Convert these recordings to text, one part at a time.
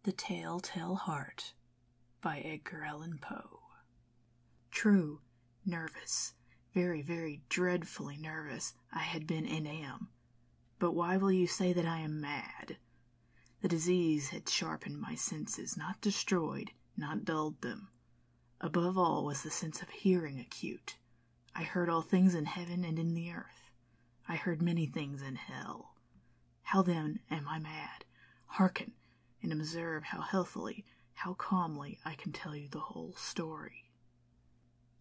The Telltale Heart by Edgar Allan Poe. True, nervous, very, very dreadfully nervous I had been and am. But why will you say that I am mad? The disease had sharpened my senses, not destroyed, not dulled them. Above all was the sense of hearing acute. I heard all things in heaven and in the earth. I heard many things in hell. How then am I mad? Hearken, and observe how healthily, how calmly I can tell you the whole story.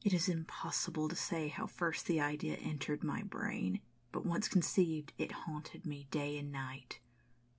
It is impossible to say how first the idea entered my brain, but once conceived, it haunted me day and night.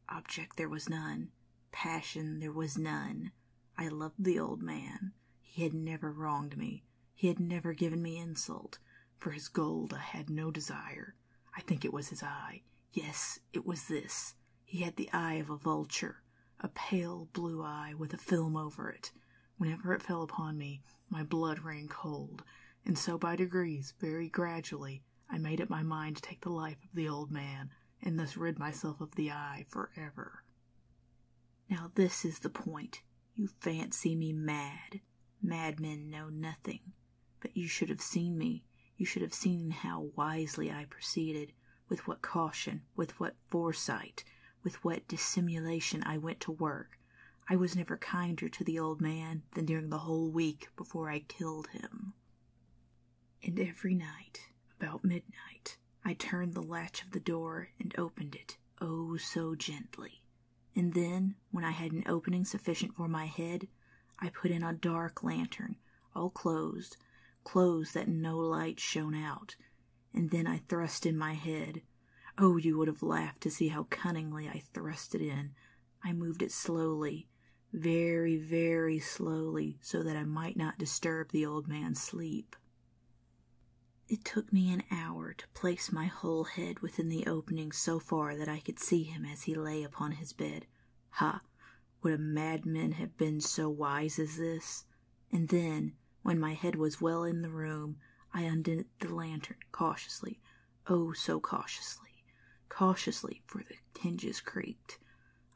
Object there was none, passion there was none. I loved the old man. He had never wronged me. He had never given me insult. For his gold I had no desire. I think it was his eye. Yes, it was this. He had the eye of a vulture, a pale blue eye with a film over it. Whenever it fell upon me, my blood ran cold, and so by degrees, very gradually, I made up my mind to take the life of the old man, and thus rid myself of the eye forever. Now this is the point. You fancy me mad. Madmen know nothing. But you should have seen me. You should have seen how wisely I proceeded, with what caution, with what foresight, with what dissimulation I went to work. I was never kinder to the old man than during the whole week before I killed him. And every night, about midnight, I turned the latch of the door and opened it, oh so gently. And then, when I had an opening sufficient for my head, I put in a dark lantern, all closed that no light shone out, and then I thrust in my head. Oh, you would have laughed to see how cunningly I thrust it in. I moved it slowly, very, very slowly, so that I might not disturb the old man's sleep. It took me an hour to place my whole head within the opening so far that I could see him as he lay upon his bed. Ha! Would a madman have been so wise as this? And then, when my head was well in the room, I undid the lantern cautiously, oh so cautiously, for the hinges creaked.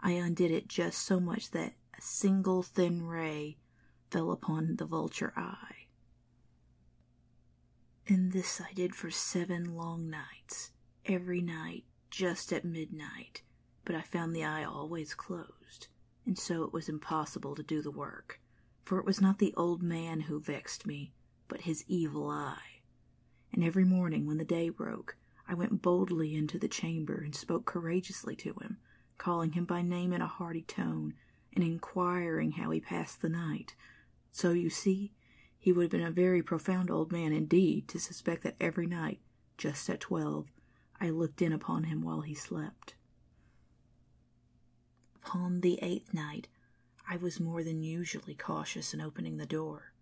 I undid it just so much that a single thin ray fell upon the vulture eye. And this I did for 7 long nights, every night just at midnight, but I found the eye always closed, and so it was impossible to do the work, for it was not the old man who vexed me, but his evil eye. And every morning when the day broke, I went boldly into the chamber and spoke courageously to him, calling him by name in a hearty tone, and inquiring how he passed the night. So you see, he would have been a very profound old man indeed to suspect that every night, just at 12, I looked in upon him while he slept. Upon the 8th night, I was more than usually cautious in opening the door.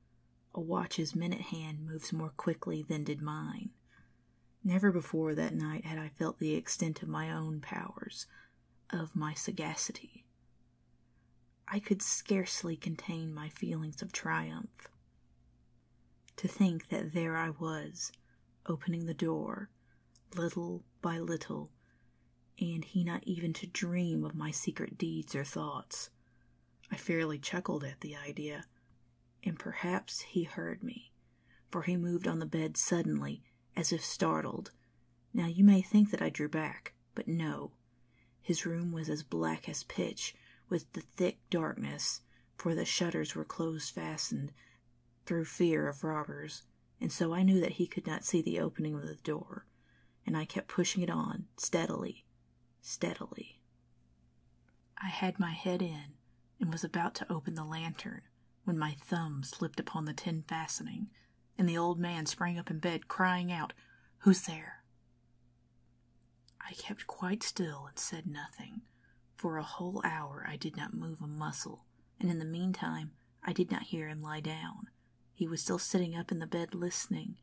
A watch's minute hand moves more quickly than did mine. Never before that night had I felt the extent of my own powers, of my sagacity. I could scarcely contain my feelings of triumph. To think that there I was, opening the door, little by little, and he not even to dream of my secret deeds or thoughts. I fairly chuckled at the idea, and perhaps he heard me, for he moved on the bed suddenly, as if startled. Now you may think that I drew back, but no. His room was as black as pitch, with the thick darkness, for the shutters were close-fastened, through fear of robbers, and so I knew that he could not see the opening of the door, and I kept pushing it on, steadily. I had my head in, and was about to open the lantern, when my thumb slipped upon the tin fastening, and the old man sprang up in bed, crying out, "Who's there?" I kept quite still and said nothing. For a whole hour I did not move a muscle, and in the meantime I did not hear him lie down. He was still sitting up in the bed listening,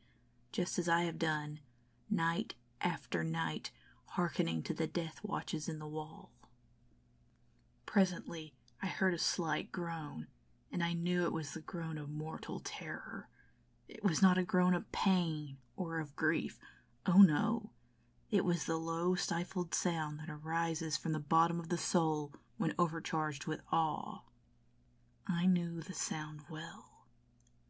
just as I have done, night after night, hearkening to the death watches in the wall. Presently I heard a slight groan, and I knew it was the groan of mortal terror. It was not a groan of pain or of grief. Oh no, it was the low stifled sound that arises from the bottom of the soul when overcharged with awe I knew the sound well.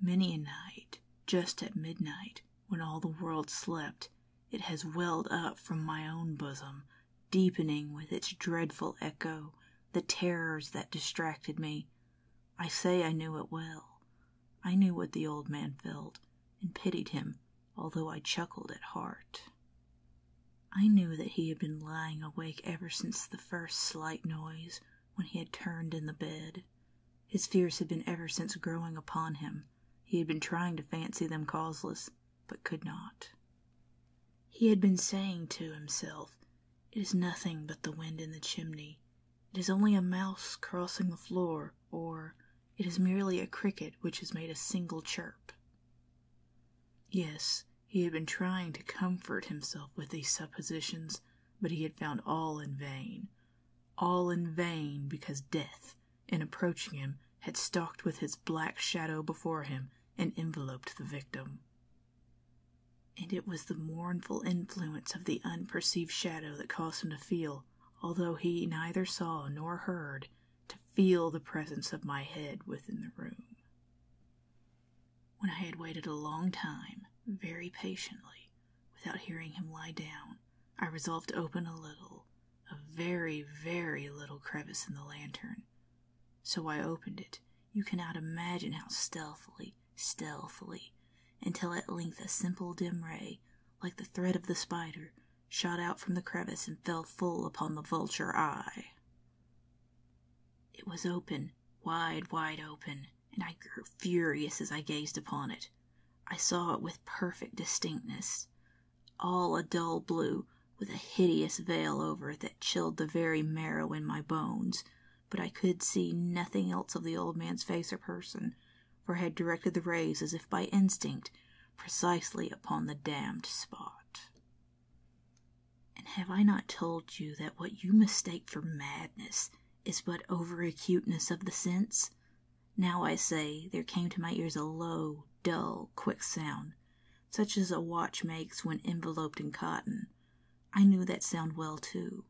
Many a night, just at midnight, when all the world slept, it has welled up from my own bosom, deepening with its dreadful echo the terrors that distracted me. I say I knew it well. I knew what the old man felt, and pitied him, although I chuckled at heart. I knew that he had been lying awake ever since the first slight noise, when he had turned in the bed. His fears had been ever since growing upon him. He had been trying to fancy them causeless, but could not. He had been saying to himself, "It is nothing but the wind in the chimney. It is only a mouse crossing the floor," or "It is merely a cricket which has made a single chirp." Yes, he had been trying to comfort himself with these suppositions, but he had found all in vain. All in vain, because death, in approaching him, had stalked with his black shadow before him and enveloped the victim. And it was the mournful influence of the unperceived shadow that caused him to feel, although he neither saw nor heard, to feel the presence of my head within the room. When I had waited a long time, very patiently, without hearing him lie down, I resolved to open a very, very little crevice in the lantern. So I opened it. You cannot imagine how stealthily, until at length a simple dim ray, like the thread of the spider, shot out from the crevice and fell full upon the vulture eye. It was open, wide open, and I grew furious as I gazed upon it. I saw it with perfect distinctness, all a dull blue, with a hideous veil over it that chilled the very marrow in my bones, but I could see nothing else of the old man's face or person, for I had directed the rays as if by instinct, precisely upon the damned spot. And have I not told you that what you mistake for madness is but over-acuteness of the sense? Now I say, there came to my ears a low, dull, quick sound, such as a watch makes when enveloped in cotton. I knew that sound well, too.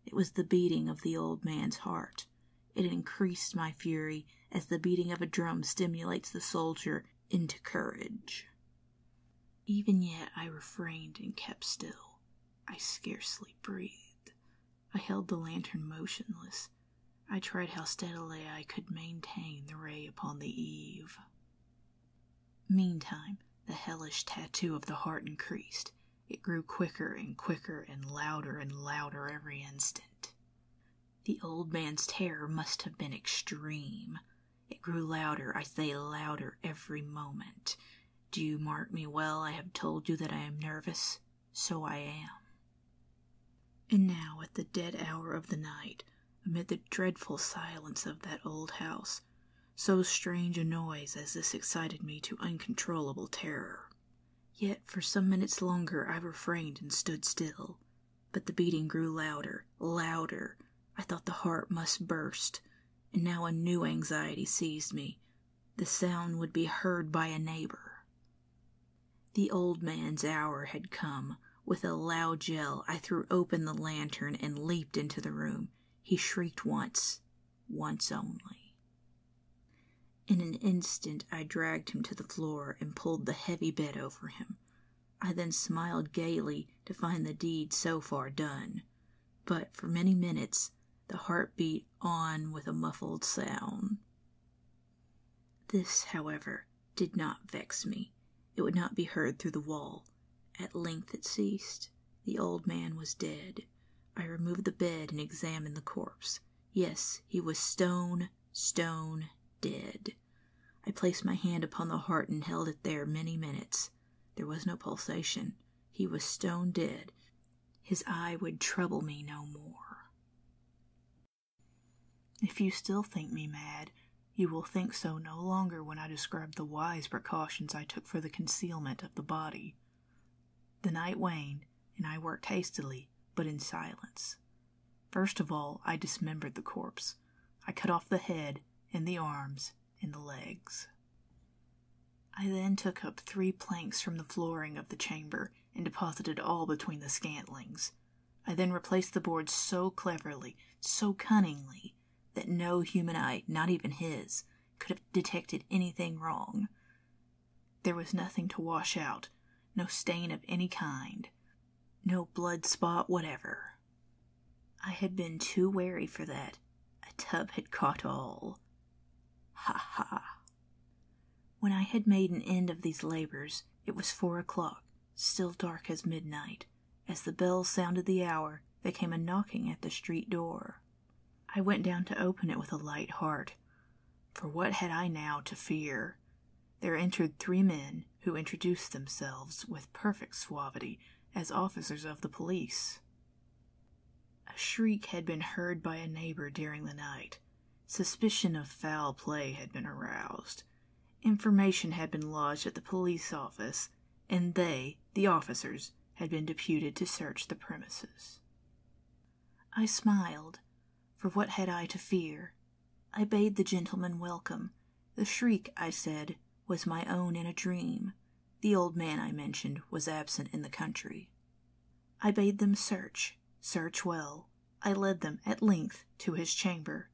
It was the beating of the old man's heart. It increased my fury as the beating of a drum stimulates the soldier into courage. Even yet I refrained and kept still. I scarcely breathed. I held the lantern motionless. I tried how steadily I could maintain the ray upon the eve. Meantime, the hellish tattoo of the heart increased. It grew quicker and louder every instant. The old man's terror must have been extreme. It grew louder, I say louder, every moment. Do you mark me well? I have told you that I am nervous. So I am. And now, at the dead hour of the night, amid the dreadful silence of that old house, so strange a noise as this excited me to uncontrollable terror. Yet for some minutes longer I refrained and stood still, but the beating grew louder. I thought the heart must burst, and now a new anxiety seized me. The sound would be heard by a neighbor. The old man's hour had come. With a loud yell, I threw open the lantern and leaped into the room. He shrieked once only. In an instant I dragged him to the floor and pulled the heavy bed over him. I then smiled gaily to find the deed so far done. But for many minutes the heart beat on with a muffled sound. This, however, did not vex me. It would not be heard through the wall. At length it ceased. The old man was dead. I removed the bed and examined the corpse. Yes, he was stone dead. I placed my hand upon the heart and held it there many minutes. There was no pulsation. He was stone dead. His eye would trouble me no more. If you still think me mad, you will think so no longer when I describe the wise precautions I took for the concealment of the body. The night waned, and I worked hastily, but in silence. First of all, I dismembered the corpse. I cut off the head, and the arms, and the legs. I then took up 3 planks from the flooring of the chamber, and deposited all between the scantlings. I then replaced the boards so cleverly, so cunningly, that no human eye, not even his, could have detected anything wrong. There was nothing to wash out, no stain of any kind, no blood spot whatever. I had been too wary for that. A tub had caught all. Ha ha. When I had made an end of these labors, it was 4 o'clock, still dark as midnight. As the bell sounded the hour, there came a knocking at the street door. I went down to open it with a light heart, for what had I now to fear? There entered 3 men who introduced themselves with perfect suavity as officers of the police. A shriek had been heard by a neighbor during the night. Suspicion of foul play had been aroused. Information had been lodged at the police office, and they, the officers, had been deputed to search the premises. I smiled, for what had I to fear? I bade the gentleman welcome. The shriek, I said, was my own in a dream. The old man I mentioned was absent in the country. I bade them search well. I led them at length to his chamber.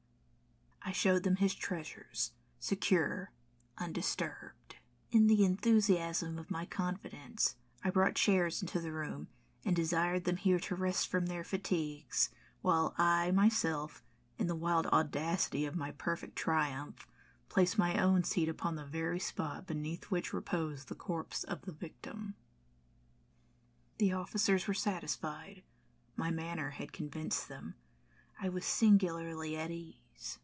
I showed them his treasures, secure, undisturbed. In the enthusiasm of my confidence, I brought chairs into the room and desired them here to rest from their fatigues, while I myself, in the wild audacity of my perfect triumph, placed my own seat upon the very spot beneath which reposed the corpse of the victim. The officers were satisfied. My manner had convinced them. I was singularly at ease.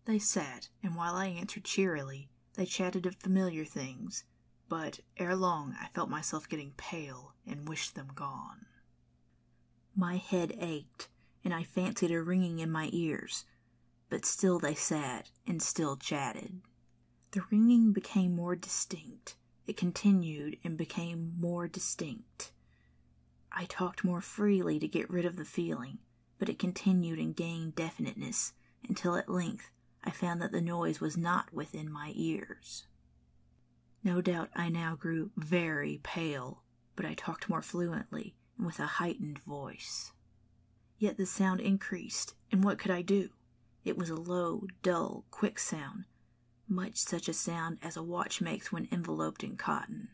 They sat, and while I answered cheerily, they chatted of familiar things, but ere long I felt myself getting pale and wished them gone. My head ached, and I fancied a ringing in my ears, but still they sat and still chatted. The ringing became more distinct. It continued and became more distinct. I talked more freely to get rid of the feeling, but it continued and gained definiteness, until at length I found that the noise was not within my ears. No doubt I now grew very pale, but I talked more fluently and with a heightened voice. Yet the sound increased, and what could I do? It was a low, dull, quick sound, much such a sound as a watch makes when enveloped in cotton.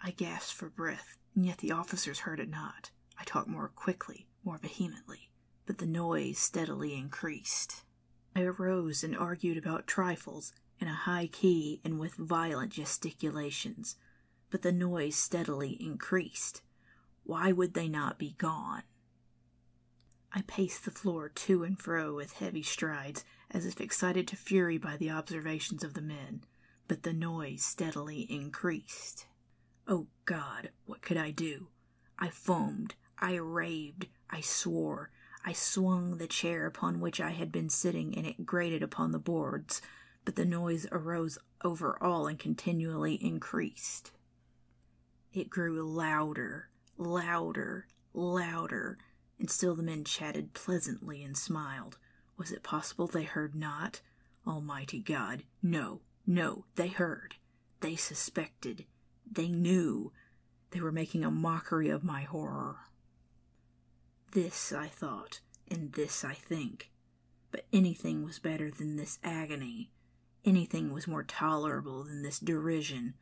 I gasped for breath, and yet the officers heard it not. I talked more quickly, more vehemently, but the noise steadily increased. I arose and argued about trifles in a high key and with violent gesticulations, but the noise steadily increased. Why would they not be gone? I paced the floor to and fro with heavy strides, as if excited to fury by the observations of the men, but the noise steadily increased. Oh God, what could I do? I foamed, I raved, I swore. I swung the chair upon which I had been sitting, and it grated upon the boards, but the noise arose over all and continually increased. It grew louder, louder, louder, and still the men chatted pleasantly and smiled. Was it possible they heard not? Almighty God, no, no, they heard. They suspected. They knew. They were making a mockery of my horror. This I thought, and this I think. But anything was better than this agony. Anything was more tolerable than this derision.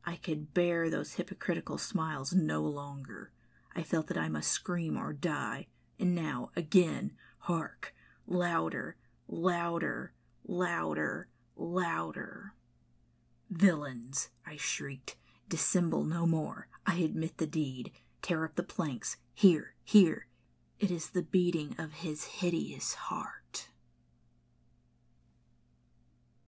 I could bear those hypocritical smiles no longer. I felt that I must scream or die. And now, again, hark! Louder, louder, louder, louder. Villains, I shrieked. Dissemble no more. I admit the deed. Tear up the planks. Here, here. It is the beating of his hideous heart.